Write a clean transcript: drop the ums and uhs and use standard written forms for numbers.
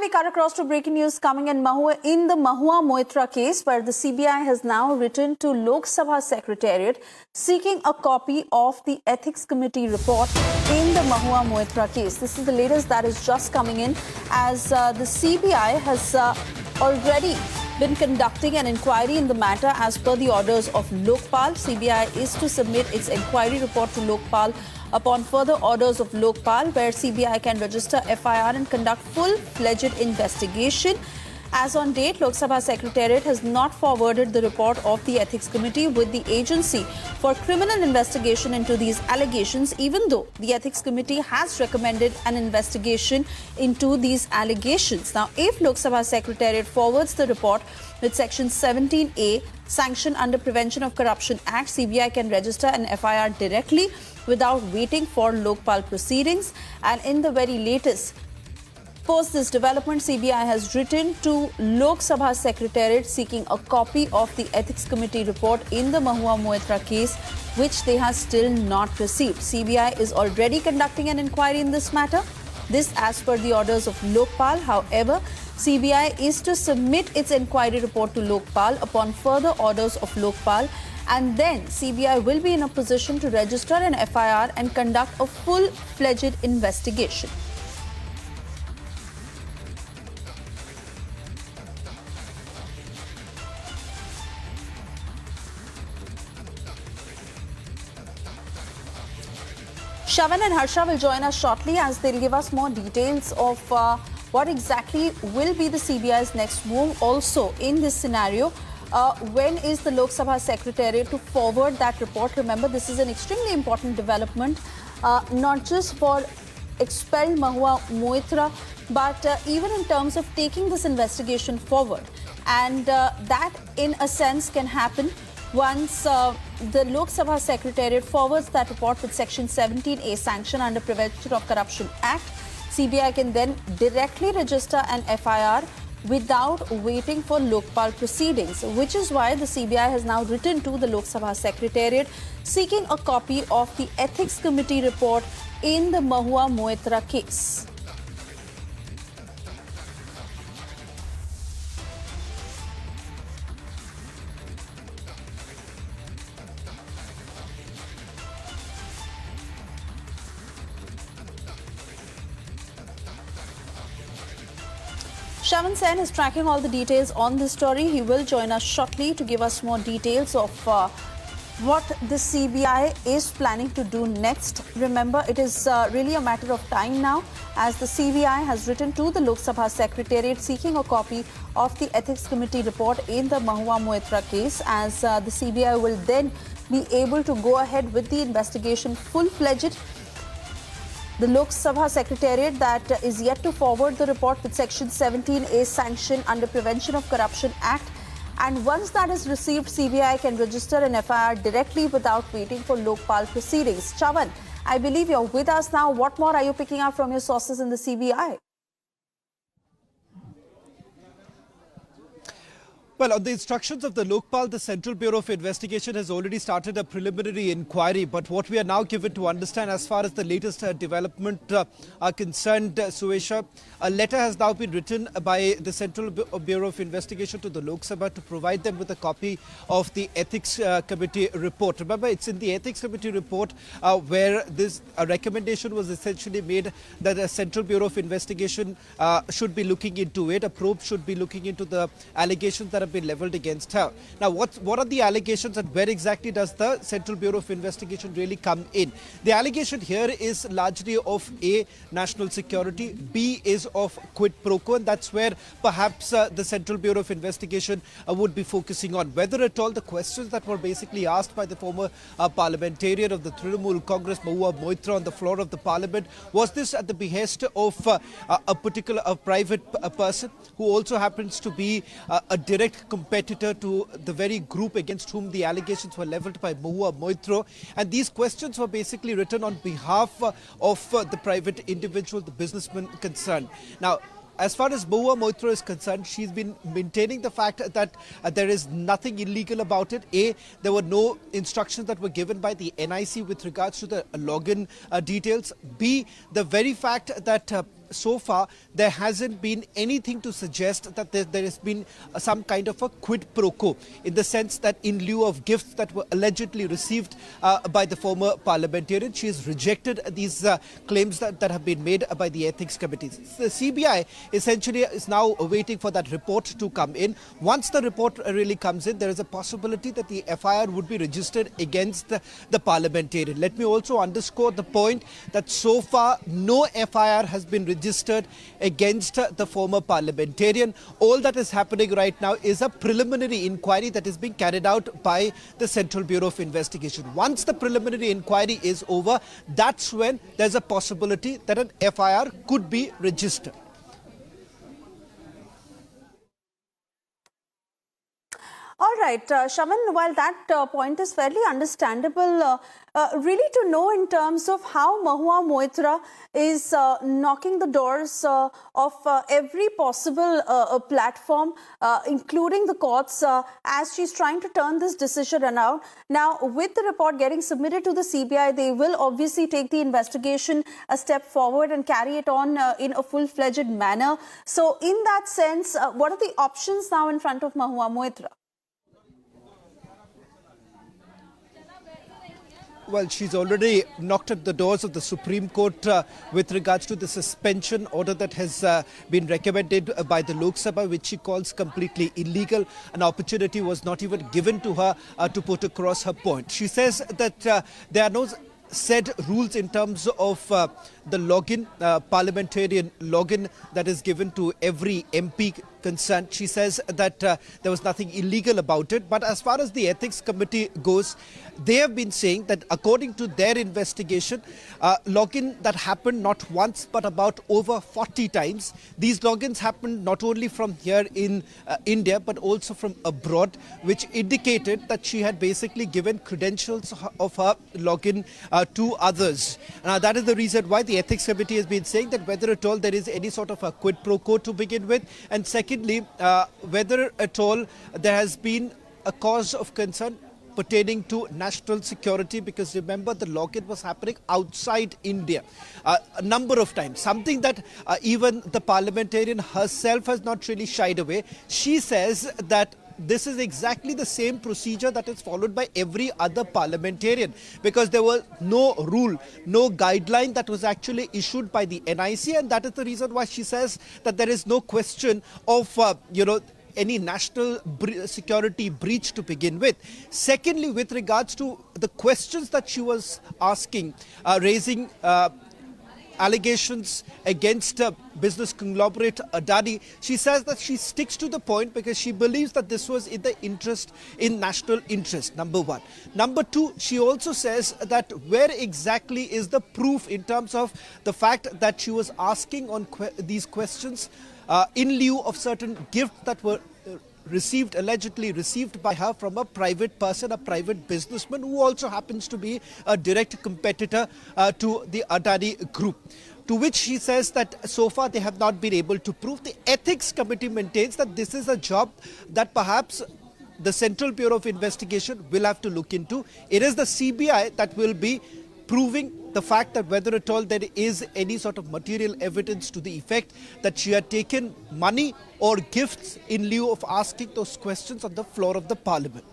We cut across to breaking news coming in the Mahua Moitra case, where the CBI has now written to Lok Sabha Secretariat seeking a copy of the Ethics Committee report in the Mahua Moitra case. This is the latest that is just coming in, as the CBI has already been conducting an inquiry in the matter as per the orders of Lokpal. CBI is to submit its inquiry report to Lokpal upon further orders of Lokpal, where CBI can register FIR and conduct full-fledged investigation. As on date, Lok Sabha Secretariat has not forwarded the report of the Ethics Committee with the agency for criminal investigation into these allegations, even though the Ethics Committee has recommended an investigation into these allegations. Now, if Lok Sabha Secretariat forwards the report with Section 17A, sanctioned under Prevention of Corruption Act, CBI can register an FIR directly without waiting for Lokpal proceedings. And in the very latest, post this development, CBI has written to Lok Sabha Secretariat seeking a copy of the Ethics Committee report in the Mahua Moitra case, which they have still not received. CBI is already conducting an inquiry in this matter. This as per the orders of Lokpal. However, CBI is to submit its inquiry report to Lokpal upon further orders of Lokpal, and then CBI will be in a position to register an FIR and conduct a full-fledged investigation. Shavan and Harsha will join us shortly, as they'll give us more details of what exactly will be the CBI's next move. Also, in this scenario, when is the Lok Sabha Secretariat to forward that report? Remember, this is an extremely important development, not just for expelled Mahua Moitra, but even in terms of taking this investigation forward. And that, in a sense, can happen once the Lok Sabha Secretariat forwards that report with Section 17A, sanction under Prevention of Corruption Act. CBI can then directly register an FIR without waiting for Lokpal proceedings, which is why the CBI has now written to the Lok Sabha Secretariat seeking a copy of the Ethics Committee report in the Mahua Moitra case. Shavan Sen is tracking all the details on this story. He will join us shortly to give us more details of what the CBI is planning to do next. Remember, it is really a matter of time now, as the CBI has written to the Lok Sabha Secretariat seeking a copy of the Ethics Committee report in the Mahua Moitra case, as the CBI will then be able to go ahead with the investigation full-fledged. The Lok Sabha Secretariat that is yet to forward the report with Section 17A, sanction under Prevention of Corruption Act. And once that is received, CBI can register an FIR directly without waiting for Lokpal proceedings. Chavan, I believe you're with us now. What more are you picking up from your sources in the CBI? Well, on the instructions of the Lokpal, the Central Bureau of Investigation has already started a preliminary inquiry. But what we are now given to understand, as far as the latest development are concerned, Suesha, a letter has now been written by the Central Bureau of Investigation to the Lok Sabha to provide them with a copy of the Ethics Committee report. Remember, it's in the Ethics Committee report where this recommendation was essentially made that the Central Bureau of Investigation should be looking into it. A probe should be looking into the allegations that have been leveled against her. Now, what are the allegations, and where exactly does the Central Bureau of Investigation really come in? The allegation here is largely of A, national security, B is of quid pro quo, and that's where perhaps the Central Bureau of Investigation would be focusing on. Whether at all the questions that were basically asked by the former parliamentarian of the Trinamool Congress, Mahua Moitra, on the floor of the parliament, was this at the behest of a particular private person who also happens to be a direct competitor to the very group against whom the allegations were leveled by Mahua Moitra. And these questions were basically written on behalf of the private individual, the businessman concerned. Now, as far as Mahua Moitra is concerned, she's been maintaining the fact that there is nothing illegal about it. A, there were no instructions that were given by the NIC with regards to the login details. B, the very fact that so far there hasn't been anything to suggest that there has been some kind of a quid pro quo, in the sense that in lieu of gifts that were allegedly received by the former parliamentarian, she has rejected these claims that have been made by the ethics committees. The CBI essentially is now waiting for that report to come in. Once the report really comes in, there is a possibility that the FIR would be registered against the parliamentarian. Let me also underscore the point that so far no FIR has been registered against the former parliamentarian. All that is happening right now is a preliminary inquiry that is being carried out by the Central Bureau of Investigation. Once the preliminary inquiry is over, that's when there's a possibility that an FIR could be registered. All right, Shaman, while that point is fairly understandable, really to know in terms of how Mahua Moitra is knocking the doors of every possible platform, including the courts, as she's trying to turn this decision around. Now, with the report getting submitted to the CBI, they will obviously take the investigation a step forward and carry it on in a full-fledged manner. So, in that sense, what are the options now in front of Mahua Moitra? Well, she's already knocked at the doors of the Supreme Court with regards to the suspension order that has been recommended by the Lok Sabha, which she calls completely illegal. An opportunity was not even given to her to put across her point. She says that there are no set rules in terms of the login, parliamentarian login that is given to every MP concerned. She says that there was nothing illegal about it. But as far as the ethics committee goes, they have been saying that according to their investigation, login that happened not once but about over 40 times. These logins happened not only from here in India but also from abroad, which indicated that she had basically given credentials of her login to others. That is the reason why the ethics committee has been saying that whether at all there is any sort of a quid pro quo to begin with, and secondly, whether at all there has been a cause of concern pertaining to national security, because remember the login was happening outside India a number of times, something that even the parliamentarian herself has not really shied away. She says that this is exactly the same procedure that is followed by every other parliamentarian, because there was no rule, no guideline that was actually issued by the NIC, and that is the reason why she says that there is no question of, any national security breach to begin with. Secondly, with regards to the questions that she was asking, raising allegations against business conglomerate Adani, she says that she sticks to the point because she believes that this was in national interest, number one. Number two, she also says that where exactly is the proof in terms of the fact that she was asking on these questions in lieu of certain gifts that were allegedly received by her from a private person, a private businessman who also happens to be a direct competitor to the Adani group. To which she says that so far they have not been able to prove. The ethics committee maintains that this is a job that perhaps the Central Bureau of Investigation will have to look into. It is the CBI that will be proving the fact that whether at all there is any sort of material evidence to the effect that she had taken money or gifts in lieu of asking those questions on the floor of the parliament.